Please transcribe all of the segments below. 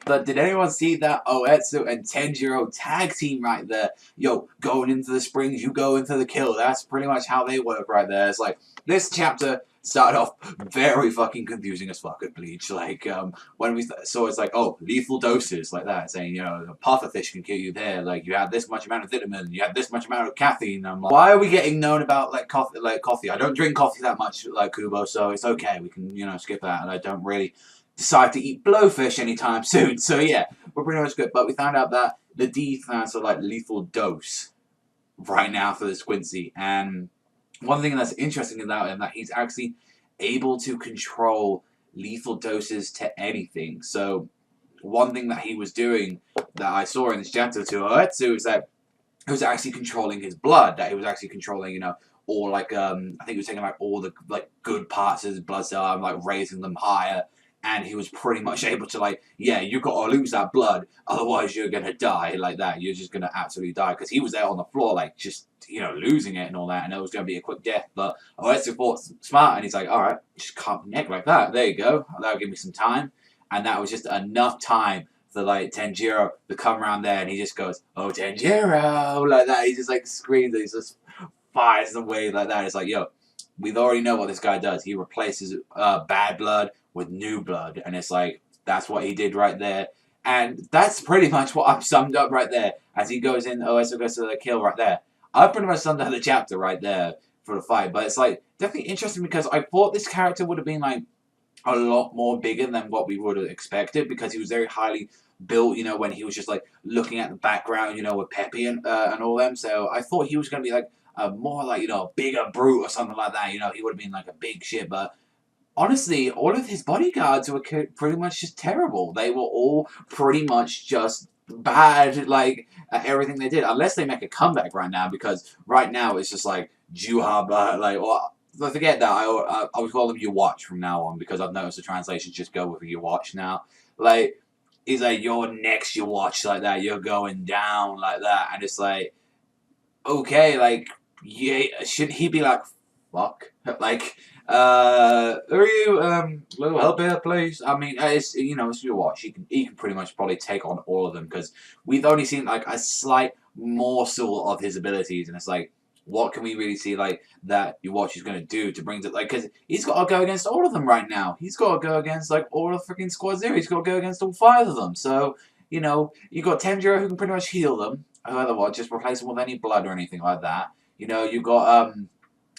But did anyone see that Ooetsu and Tenjiro tag team right there? Yo, going into the springs, you go into the kill. That's pretty much how they work right there. It's like, this chapter started off very fucking confusing as fuck at Bleach. Like, when we saw it's like, oh, lethal doses, like that, saying, you know, a pufferfish can kill you there. Like, you have this much amount of vitamin, you have this much amount of caffeine. I'm like, why are we getting known about, like, coffee? Like, coffee. I don't drink coffee that much, like Kubo, so it's okay. We can, you know, skip that. And I don't really decide to eat blowfish anytime soon. So yeah, we're pretty much good. But we found out that the D stands for like lethal dose right now for this Quincy. And one thing that's interesting about him that he's actually able to control lethal doses to anything. So one thing that he was doing that I saw in this chapter to Ooetsu is that he was actually controlling his blood. That he was actually controlling, you know, all like I think he was taking like all the like good parts of his blood cell and like raising them higher. And he was pretty much able to, like, yeah, you got to lose that blood, otherwise you're going to die like that. You're just going to absolutely die. Because he was there on the floor, like, just, you know, losing it and all that. And it was going to be a quick death. But Ooetsu fought smart, and he's like, all right, just cut my neck like that. There you go. That'll give me some time. And that was just enough time for, like, Tenjiro to come around there. And he just goes, oh, Tenjiro, like that. He just, like, screams. He just fires away like that. It's like, yo, we already know what this guy does. He replaces bad blood with new blood, and it's like, that's what he did right there. And that's pretty much what I've summed up right there. As he goes in, so goes to the kill right there. I've pretty much summed up the chapter right there for the fight. But it's like, definitely interesting because I thought this character would have been like a lot more bigger than what we would have expected, because he was very highly built, you know, when he was just like looking at the background, you know, with Peppy and all them. So I thought he was going to be like more like, you know, a bigger brute or something like that. You know, he would have been like a big shit. But honestly, all of his bodyguards were pretty much just terrible. They were all pretty much just bad, like, at everything they did. Unless they make a comeback right now, because right now it's just like Juhah, like, well, forget that. I would call them Ywach from now on, because I've noticed the translations just go with Ywach now. Like, he's like, you're next Ywach, like that. You're going down, like that. And it's like, okay, like, yeah, should he be like, fuck? Like, are you, little help here, please? I mean, it's, you know, it's your watch. He can pretty much probably take on all of them, because we've only seen, like, a slight morsel of his abilities, and it's like, what can we really see, like, that your watch is going to do to bring it, like, because he's got to go against all of them right now. He's got to go against, like, all of freaking Squad Zero. He's got to go against all 5 of them. So, you know, you got Tenjiro who can pretty much heal them. Otherwise, just replace them with any blood or anything like that. You know, you got,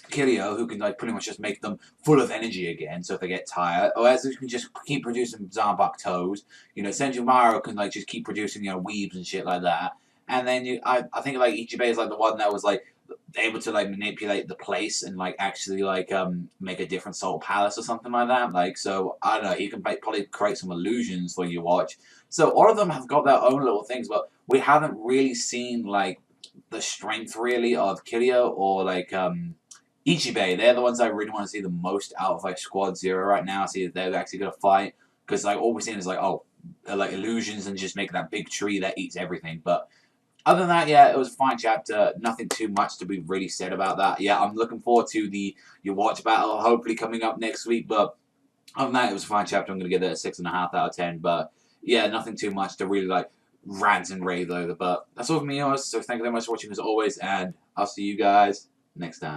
Kiryu, who can like pretty much just make them full of energy again, so if they get tired. Ooetsu can just keep producing Zarbok toes. You know, Senjumaru can like just keep producing, you know, weebs and shit like that. And then I think like Ichibei is like the one that was like able to like manipulate the place and like actually like make a different soul palace or something like that. Like, so I don't know, he can probably create some illusions for you watch. So all of them have got their own little things, but we haven't really seen like the strength really of Kiryu or like Ichibei. They're the ones I really want to see the most out of like Squad Zero right now. See if they're actually gonna fight, because like all we're seeing is like, oh, like illusions and just make that big tree that eats everything. But other than that, yeah, it was a fine chapter. Nothing too much to be really said about that. Yeah, I'm looking forward to the your watch battle hopefully coming up next week. But other than that, it was a fine chapter. I'm gonna give it a 6.5 out of 10. But yeah, nothing too much to really like rant and rave over. But that's all from me, guys. So thank you very much for watching as always, and I'll see you guys next time.